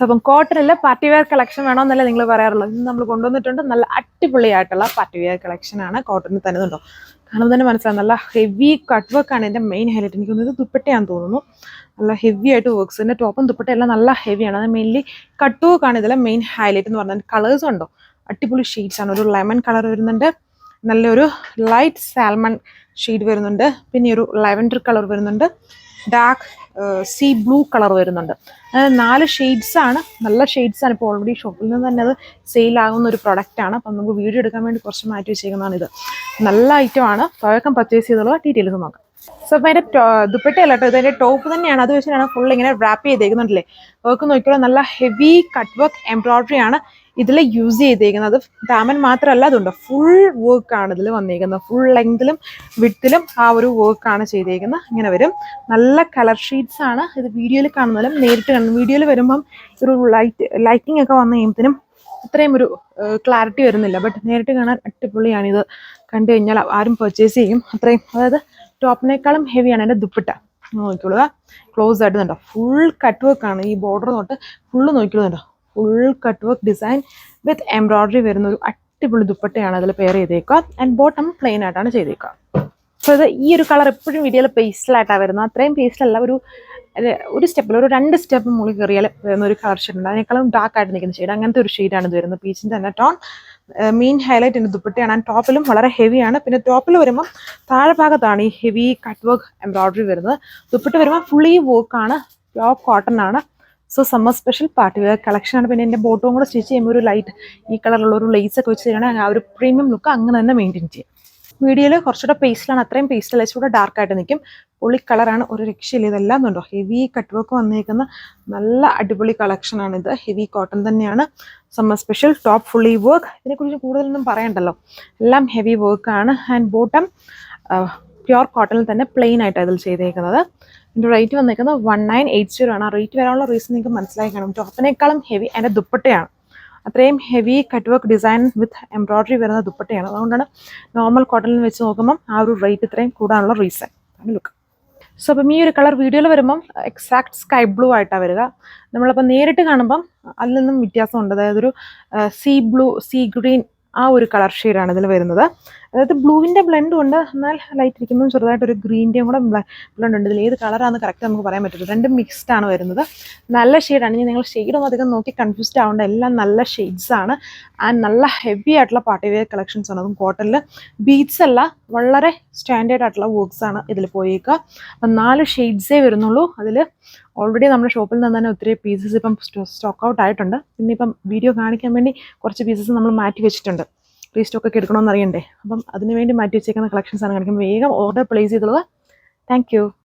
അപ്പം കോട്ടണിൽ party wear collection വേണമെന്നല്ലേ നിങ്ങൾ പറയാറുള്ളത്. ഇന്ന് നമ്മൾ കൊണ്ടുവന്നിട്ടുണ്ട് നല്ല അടിപൊളിയായിട്ടുള്ള പാർട്ടി വെയർ കളക്ഷനാണ്. കോട്ടണിൽ തന്നെ ഉണ്ടോ, കാണുമ്പോൾ തന്നെ മനസ്സിലാവും. നല്ല ഹെവി കട്ട് വർക്കാണ് ഇതിൻ്റെ മെയിൻ ഹൈലൈറ്റ്. എനിക്ക് തോന്നുന്നത് ദുപ്പട്ടയാണെന്ന് തോന്നുന്നു. നല്ല ഹെവി ആയിട്ട് വർക്ക്സ്. ഇതിൻ്റെ ടോപ്പും ദുപ്പട്ടയെല്ലാം നല്ല ഹെവിയാണ്. അത് മെയിൻലി കട്ട് വർക്കാണ് ഇതിലെ മെയിൻ ഹൈലൈറ്റ് എന്ന് പറഞ്ഞാൽ. കളേഴ്സ് ഉണ്ടോ, അടിപൊളി ഷെയ്ഡ്സ് ആണ്. ഒരു ലെമൺ കളർ വരുന്നുണ്ട്, നല്ലൊരു ലൈറ്റ് സാൽമൺ ഷെയ്ഡ് വരുന്നുണ്ട്, പിന്നെ ഒരു ലാവൻഡർ കളർ വരുന്നുണ്ട്, ഡാർക്ക് സീ ബ്ലൂ കളർ വരുന്നുണ്ട്. 4 ഷെയ്ഡ്സാണ്, നല്ല ഷെയ്ഡ്സാണ്. ഇപ്പോൾ ഓൾറെഡി ഷോപ്പിൽ നിന്ന് തന്നെ അത് സെയിലാകുന്ന ഒരു പ്രൊഡക്റ്റാണ്. അപ്പം നമുക്ക് വീഡിയോ എടുക്കാൻ വേണ്ടി കുറച്ച് മാറ്റി വെച്ചേക്കുന്നതാണ്. ഇത് നല്ല ഐറ്റമാണ്. വേഗം പർച്ചേസ് ചെയ്തുള്ള ഡീറ്റെയിൽസ് നോക്കാം. സോ അപ്പോൾ അതിൻ്റെ ദുപ്പട്ടയല്ല കേട്ടോ, ഇതിൻ്റെ ടോപ്പ് തന്നെയാണ്. അത് വെച്ചിട്ടാണ് ഫുൾ ഇങ്ങനെ റാപ്പ് ചെയ്തേക്കുന്നുണ്ടല്ലേ. വർക്ക് നോക്കിയാൽ നല്ല ഹെവി കട്ട് വർക്ക് എംബ്രോയ്ഡറി ആണ് ഇതിൽ യൂസ് ചെയ്തേക്കുന്നത്. ദാമൻ മാത്രമല്ല, അതുണ്ട് ഫുൾ വർക്കാണ് ഇതിൽ വന്നേക്കുന്നത്. ഫുൾ ലെങ്തിലും വിഡ്ത്തിലും ആ ഒരു വർക്കാണ് ചെയ്തേക്കുന്നത്. ഇങ്ങനെ വരും. നല്ല കളർ ഷീറ്റ്സ് ആണ്. ഇത് വീഡിയോയിൽ കാണുന്നതിലും നേരിട്ട് കാണുന്നു. വീഡിയോയിൽ വരുമ്പം ഒരു ലൈറ്റിംഗ് ഒക്കെ വന്നു കഴിയുമ്പോഴത്തേനും അത്രയും ഒരു ക്ലാരിറ്റി വരുന്നില്ല. ബട്ട് നേരിട്ട് കാണാൻ അടിപൊളിയാണ്. ഇത് കണ്ടു കഴിഞ്ഞാൽ ആരും പർച്ചേസ് ചെയ്യും അത്രയും. അതായത് ടോപ്പിനേക്കാളും ഹെവിയാണ് എൻ്റെ ദുപ്പട്ട. നോക്കിക്കൊള്ളുക, ക്ലോസ് ആയിട്ട് കണ്ടോ, ഫുൾ കട്ട് വർക്കാണ്. ഈ ബോർഡർ തൊട്ട് ഫുള്ള് നോക്കിക്കൊള്ളുന്നുണ്ടോ, full cut work design with embroidery വരുന്ന ഒരു അടിപൊളി ദുപ്പട്ടയാണ് അതിൽ പെയർ ചെയ്തേക്കുക. ആൻഡ് ബോട്ടം പ്ലെയിൻ ആയിട്ടാണ് ചെയ്തേക്കുക. സോ ഇത് ഈ ഒരു കളർ എപ്പോഴും വീഡിയോയിൽ പേസ്റ്റലായിട്ടാണ് വരുന്നത്. അത്രയും പേസ്റ്റലല്ല, ഒരു സ്റ്റെപ്പിൽ ഒരു 2 സ്റ്റെപ്പ് മുകളിൽ കയറിയാൽ വരുന്ന ഒരു കളർ ഷെയ്ഡ് ഉണ്ട്. അതിനേക്കാളും ഡാർക്ക് ആയിട്ട് നിൽക്കുന്ന ഷെയ്ഡ്, അങ്ങനത്തെ ഒരു ഷെയ്ഡാണ് ഇത് വരുന്നത്. പീച്ചിൻ്റെ തന്നെ ടോൺ മെയിൻ ഹൈലൈറ്റ് എൻ്റെ ദുപ്പട്ടയാണ്. ആൻഡ് ടോപ്പിലും വളരെ ഹെവിയാണ്. പിന്നെ ടോപ്പിൽ വരുമ്പോൾ താഴെ ഭാഗത്താണ് ഈ ഹെവി കട്ട് വർക്ക് എംബ്രോയ്ഡറി വരുന്നത്. ദുപ്പട്ട വരുമ്പോൾ ഫുള്ളി വർക്കാണ്, പ്യോർ കോട്ടൺ ആണ്. So summer special party wear കളക്ഷനാണ്. പിന്നെ എൻ്റെ ബോട്ടവും കൂടെ സ്റ്റിച്ച് ചെയ്യുമ്പോൾ ഒരു ലൈറ്റ് ഈ കളറുള്ള ഒരു ലേസ് ഒക്കെ വെച്ച് ചെയ്യണമെങ്കിൽ ആ ഒരു പ്രീമിയം ലുക്ക് അങ്ങനെ തന്നെ മെയിൻറ്റെയിൻ ചെയ്യും. വീഡിയോയിൽ കുറച്ചുകൂടെ പേസ്റ്റിലാണ്, അത്രയും പേസ്റ്റൽ കുറച്ചുകൂടെ ഡാർക്കായിട്ട് നിൽക്കും. പൊളി കളറാണ്, ഒരു രക്ഷയില്ല. ഇതെല്ലാം ഉണ്ടോ ഹെവി കട്ട് വർക്ക് വന്നേക്കുന്ന നല്ല അടിപൊളി കളക്ഷനാണ് ഇത്. ഹെവി കോട്ടൺ തന്നെയാണ്. Summer special top fully work. ഇതിനെക്കുറിച്ച് കൂടുതലൊന്നും പറയണ്ടല്ലോ, എല്ലാം ഹെവി വർക്കാണ്. ആൻഡ് ബോട്ടം പ്യോർ കോട്ടണിൽ തന്നെ പ്ലെയിൻ ആയിട്ട് അതിൽ ചെയ്തേക്കുന്നത്. ഇതിൻ്റെ റേറ്റ് വന്നേക്കുന്നത് 1980 ആണ്. ആ റേറ്റ് വരാനുള്ള റീസൺ നിങ്ങൾക്ക് മനസ്സിലായി കാണും. ടോപ്പിനേക്കാളും ഹെവി എൻ്റെ ദുപ്പട്ടയാണ്. അത്രയും heavy cut work design with embroidery വരുന്ന ദുപ്പട്ടയാണ്. അതുകൊണ്ടാണ് നോർമൽ കോട്ടണിൽ വെച്ച് നോക്കുമ്പം ആ ഒരു റേറ്റ് ഇത്രയും കൂടാനുള്ള റീസൺ. ലുക്ക്. സോ അപ്പം ഈ ഒരു കളർ വീഡിയോയിൽ വരുമ്പം എക്സാക്ട് സ്കൈ ബ്ലൂ ആയിട്ടാണ് വരിക. നമ്മളപ്പോൾ നേരിട്ട് കാണുമ്പം അതിൽ നിന്നും വ്യത്യാസമുണ്ട്. അതായത് ഒരു സീ ബ്ലൂ, സീ ഗ്രീൻ ആ ഒരു കളർ ഷെയ്ഡാണ് ഇതിൽ വരുന്നത്. അതായത് ബ്ലൂവിൻ്റെ ബ്ലെൻഡും ഉണ്ട്, എന്നാൽ ലൈറ്റ് ഇരിക്കുമ്പോൾ ചെറുതായിട്ടൊരു ഗ്രീൻ്റെയും കൂടെ ബ്ലെൻഡ് ഉണ്ട്. ഇതിൽ ഏത് കളറാണെന്ന് കറക്റ്റ് നമുക്ക് പറയാൻ പറ്റില്ല. രണ്ടും മിക്സ്ഡ് ആണ് വരുന്നത്. നല്ല ഷെയ്ഡാണ്. ഇനി നിങ്ങൾ ഷെയ്ഡൊന്നും അധികം നോക്കി കൺഫ്യൂസ്ഡ് ആവേണ്ട, എല്ലാം നല്ല ഷെയ്ഡ്സ് ആണ്. ആൻഡ് നല്ല ഹെവി ആയിട്ടുള്ള പാർട്ടി വെയർ കളക്ഷൻസ് ആണ്. അതും കോട്ടണിൽ ബീഡ്സ് അല്ല, വളരെ സ്റ്റാൻഡേർഡ് ആയിട്ടുള്ള വർക്ക്സ് ആണ് ഇതിൽ പോയേക്കുക. അപ്പം 4 ഷെയ്ഡ്സേ വരുന്നുള്ളൂ. അതിൽ ഓൾറെഡി നമ്മുടെ ഷോപ്പിൽ നിന്ന് തന്നെ ഒത്തിരി പീസസ് ഇപ്പം സ്റ്റോക്ക് ഔട്ട് ആയിട്ടുണ്ട്. പിന്നെ ഇപ്പം വീഡിയോ കാണിക്കാൻ വേണ്ടി കുറച്ച് പീസസ് നമ്മൾ മാറ്റി വെച്ചിട്ടുണ്ട്. റീസ്റ്റോക്ക് ഒക്കെ എടുക്കണമെന്ന് അറിയണ്ടേ. അപ്പം അതിന് വേണ്ടി മാറ്റി വെച്ചേക്കുന്ന കളക്ഷൻസ് ആണ് കാണിക്കുമ്പോൾ വേഗം ഓർഡർ പ്ലേസ് ചെയ്തുള്ളത്. Thank U.